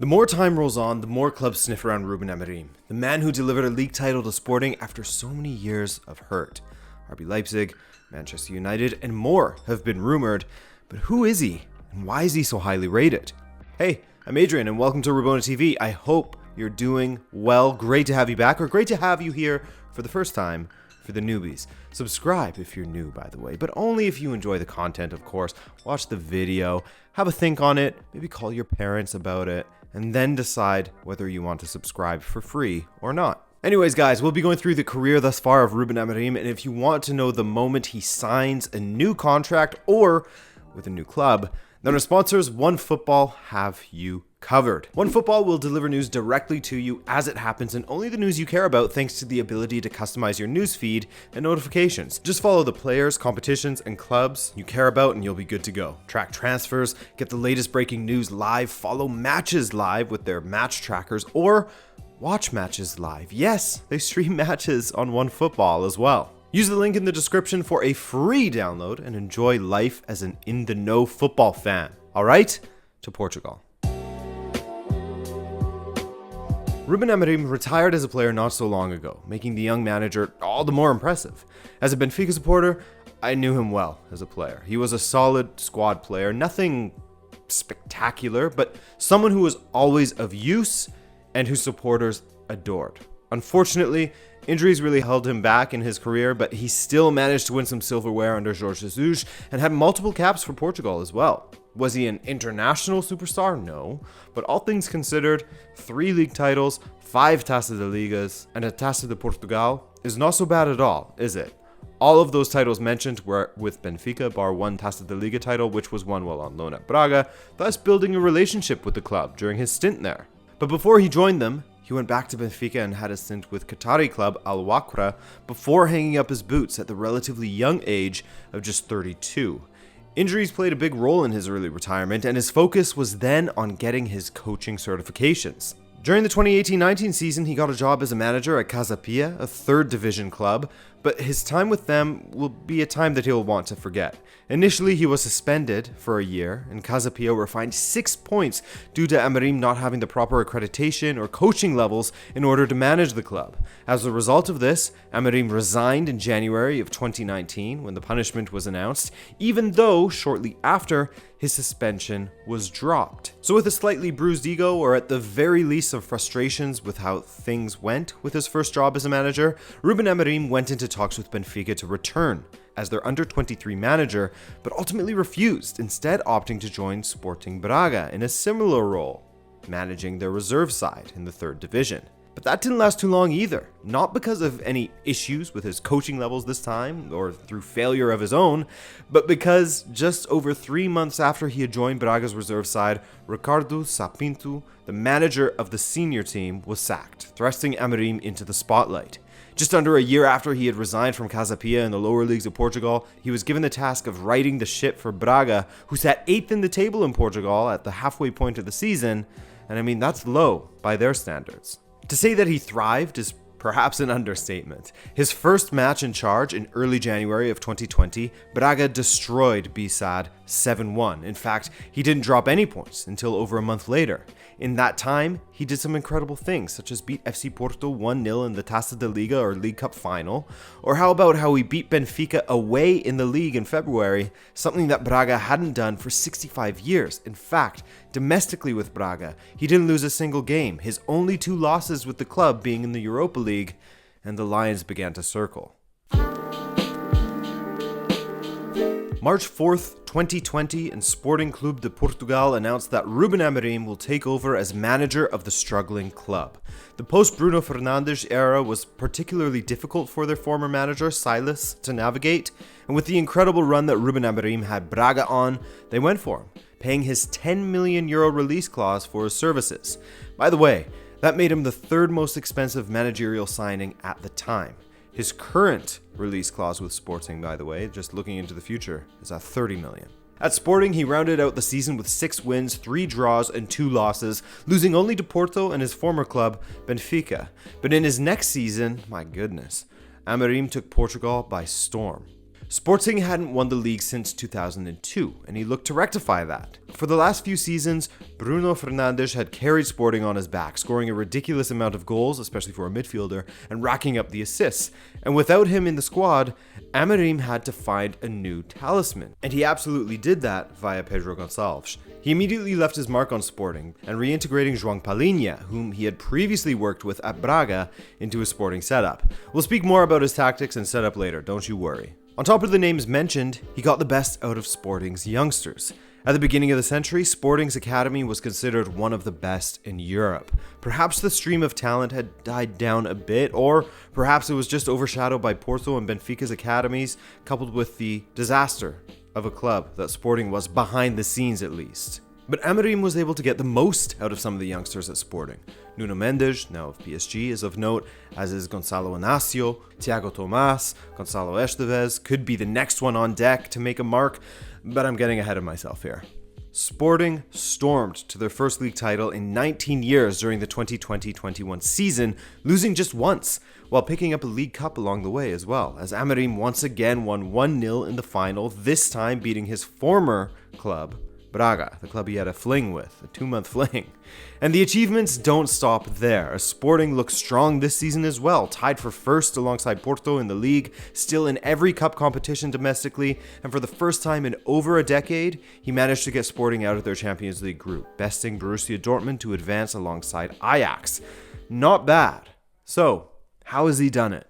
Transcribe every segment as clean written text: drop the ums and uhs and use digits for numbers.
The more time rolls on, the more clubs sniff around Ruben Amorim, the man who delivered a league title to Sporting after so many years of hurt. RB Leipzig, Manchester United, and more have been rumored, but who is he, and why is he so highly rated? Hey, I'm Adrian, and welcome to Rabona TV. I hope you're doing well. Great to have you back, or great to have you here for the first time for the newbies. Subscribe if you're new, by the way, but only if you enjoy the content, of course. Watch the video, have a think on it, maybe call your parents about it, and then decide whether you want to subscribe for free or not. Anyways, guys, we'll be going through the career thus far of Ruben Amorim, and if you want to know the moment he signs a new contract or with a new club, then our sponsors, OneFootball, have you covered. OneFootball will deliver news directly to you as it happens, and only the news you care about, thanks to the ability to customize your news feed and notifications. Just follow the players, competitions, and clubs you care about and you'll be good to go. Track transfers, get the latest breaking news live, follow matches live with their match trackers, or watch matches live. Yes, they stream matches on OneFootball as well. Use the link in the description for a free download and enjoy life as an in-the-know football fan. All right, to Portugal. Ruben Amorim retired as a player not so long ago, making the young manager all the more impressive. As a Benfica supporter, I knew him well as a player. He was a solid squad player, nothing spectacular, but someone who was always of use and whose supporters adored. Unfortunately, injuries really held him back in his career, but he still managed to win some silverware under Jorge Jesus and had multiple caps for Portugal as well. Was he an international superstar? No. But all things considered, 3 league titles, 5 Taça da Ligas, and a Taça de Portugal is not so bad at all, is it? All of those titles mentioned were with Benfica, bar one Taça da Liga title, which was won while on loan at Braga, thus building a relationship with the club during his stint there. But before he joined them, he went back to Benfica and had a stint with Qatari club Al Wakrah before hanging up his boots at the relatively young age of just 32. Injuries played a big role in his early retirement, and his focus was then on getting his coaching certifications. During the 2018-19 season, he got a job as a manager at Casa Pia, a 3rd division club, but his time with them will be a time that he'll want to forget. Initially, he was suspended for a year, and Casa Pia were fined 6 points due to Amorim not having the proper accreditation or coaching levels in order to manage the club. As a result of this, Amorim resigned in January of 2019 when the punishment was announced, even though shortly after, his suspension was dropped. So with a slightly bruised ego, or at the very least some frustrations with how things went with his first job as a manager, Ruben Amorim went into talks with Benfica to return as their under-23 manager, but ultimately refused, instead opting to join Sporting Braga in a similar role, managing their reserve side in the 3rd division. But that didn't last too long either, not because of any issues with his coaching levels this time, or through failure of his own, but because just over 3 months after he had joined Braga's reserve side, Ricardo Sapinto, the manager of the senior team, was sacked, thrusting Amorim into the spotlight. Just under a year after he had resigned from Casa Pia in the lower leagues of Portugal, he was given the task of righting the ship for Braga, who sat 8th in the table in Portugal at the halfway point of the season, and I mean that's low by their standards. To say that he thrived is perhaps an understatement. His first match in charge in early January of 2020, Braga destroyed BSAD 7-1. In fact, he didn't drop any points until over a month later. In that time, he did some incredible things, such as beat FC Porto 1-0 in the Taça da Liga or League Cup final, or how about how he beat Benfica away in the league in February, something that Braga hadn't done for 65 years. In fact, domestically with Braga, he didn't lose a single game, his only 2 losses with the club being in the Europa League, and the Lions began to circle. March 4th, 2020, and Sporting Clube de Portugal announced that Ruben Amorim will take over as manager of the struggling club. The post-Bruno Fernandes era was particularly difficult for their former manager, Silas, to navigate, and with the incredible run that Ruben Amorim had Braga on, they went for him, paying his €10 million release clause for his services. By the way, that made him the 3rd most expensive managerial signing at the time. His current release clause with Sporting, by the way, just looking into the future, is at $30 million. At Sporting, he rounded out the season with 6 wins, 3 draws, and 2 losses, losing only to Porto and his former club, Benfica. But in his next season, my goodness, Amorim took Portugal by storm. Sporting hadn't won the league since 2002, and he looked to rectify that. For the last few seasons, Bruno Fernandes had carried Sporting on his back, scoring a ridiculous amount of goals, especially for a midfielder, and racking up the assists. And without him in the squad, Amorim had to find a new talisman. And he absolutely did that via Pedro Gonçalves. He immediately left his mark on Sporting, and reintegrating João Palhinha, whom he had previously worked with at Braga, into his Sporting setup. We'll speak more about his tactics and setup later, don't you worry. On top of the names mentioned, he got the best out of Sporting's youngsters. At the beginning of the century, Sporting's academy was considered one of the best in Europe. Perhaps the stream of talent had died down a bit, or perhaps it was just overshadowed by Porto and Benfica's academies, coupled with the disaster of a club that Sporting was behind the scenes at least. But Amorim was able to get the most out of some of the youngsters at Sporting. Nuno Mendes, now of PSG, is of note, as is Gonçalo Inácio, Thiago Tomás, Gonçalo Esteves could be the next one on deck to make a mark, but I'm getting ahead of myself here. Sporting stormed to their first league title in 19 years during the 2020-21 season, losing just once, while picking up a League Cup along the way as well, as Amorim once again won 1-0 in the final, this time beating his former club, Braga, the club he had a fling with, a 2-month fling. And the achievements don't stop there, as Sporting looks strong this season as well, tied for first alongside Porto in the league, still in every cup competition domestically, and for the first time in over a decade, he managed to get Sporting out of their Champions League group, besting Borussia Dortmund to advance alongside Ajax. Not bad. So, how has he done it?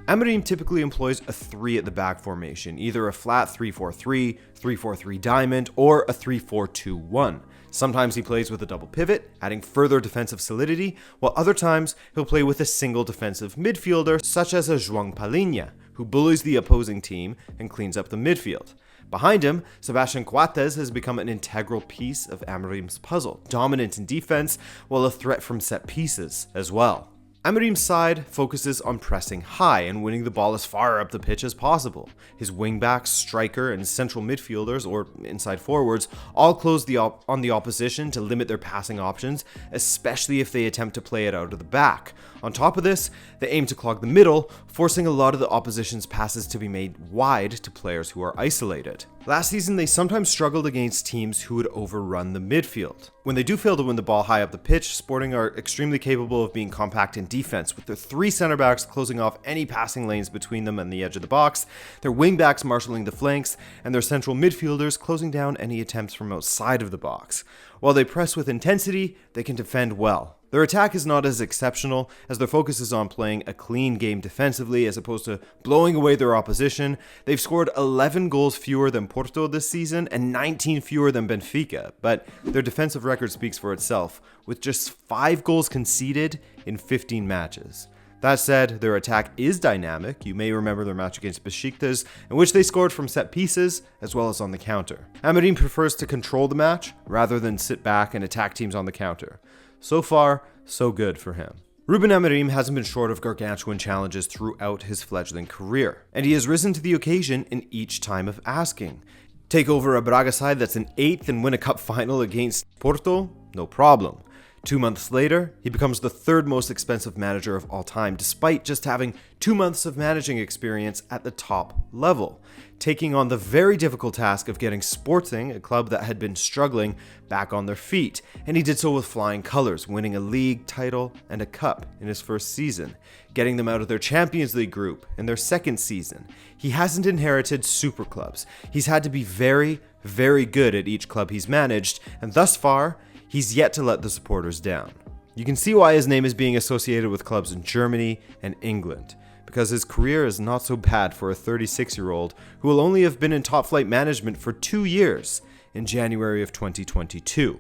Amorim typically employs a 3 at the back formation, either a flat 3-4-3, 3-4-3 diamond, or a 3-4-2-1. Sometimes he plays with a double pivot, adding further defensive solidity, while other times he'll play with a single defensive midfielder, such as a João Palhinha, who bullies the opposing team and cleans up the midfield. Behind him, Sebastian Coates has become an integral piece of Amorim's puzzle, dominant in defense, while a threat from set pieces as well. Amorim's side focuses on pressing high and winning the ball as far up the pitch as possible. His wingbacks, striker, and central midfielders, or inside forwards, all close on the opposition to limit their passing options, especially if they attempt to play it out of the back. On top of this, they aim to clog the middle, forcing a lot of the opposition's passes to be made wide to players who are isolated. Last season, they sometimes struggled against teams who would overrun the midfield. When they do fail to win the ball high up the pitch, Sporting are extremely capable of being compact in defense, with their 3 center backs closing off any passing lanes between them and the edge of the box, their wing backs marshalling the flanks, and their central midfielders closing down any attempts from outside of the box. While they press with intensity, they can defend well. Their attack is not as exceptional, as their focus is on playing a clean game defensively as opposed to blowing away their opposition. They've scored 11 goals fewer than Porto this season and 19 fewer than Benfica, but their defensive record speaks for itself, with just 5 goals conceded in 15 matches. That said, their attack is dynamic. You may remember their match against Besiktas, in which they scored from set pieces, as well as on the counter. Amorim prefers to control the match, rather than sit back and attack teams on the counter. So far, so good for him. Ruben Amorim hasn't been short of gargantuan challenges throughout his fledgling career, and he has risen to the occasion in each time of asking. Take over a Braga side that's in 8th and win a cup final against Porto? No problem. 2 months later, he becomes the 3rd most expensive manager of all time, despite just having 2 months of managing experience at the top level, taking on the very difficult task of getting Sporting, a club that had been struggling, back on their feet. And he did so with flying colors, winning a league title and a cup in his first season, getting them out of their Champions League group in their second season. He hasn't inherited super clubs. He's had to be very, very good at each club he's managed, and thus far, he's yet to let the supporters down. You can see why his name is being associated with clubs in Germany and England, because his career is not so bad for a 36-year-old who will only have been in top-flight management for 2 years in January of 2022.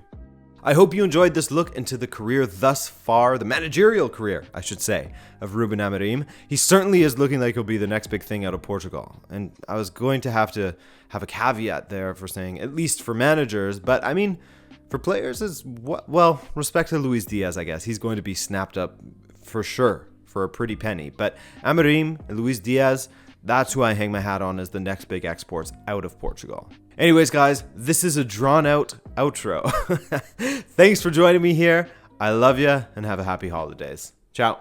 I hope you enjoyed this look into the career thus far, the managerial career, I should say, of Ruben Amorim. He certainly is looking like he'll be the next big thing out of Portugal. And I was going to have a caveat there for saying, at least for managers, but I mean, for players, well, respect to Luis Diaz, I guess. He's going to be snapped up for sure for a pretty penny. But Amorim and Luis Diaz, that's who I hang my hat on as the next big exports out of Portugal. Anyways, guys, this is a drawn-out outro. Thanks for joining me here. I love you, and have a happy holidays. Ciao.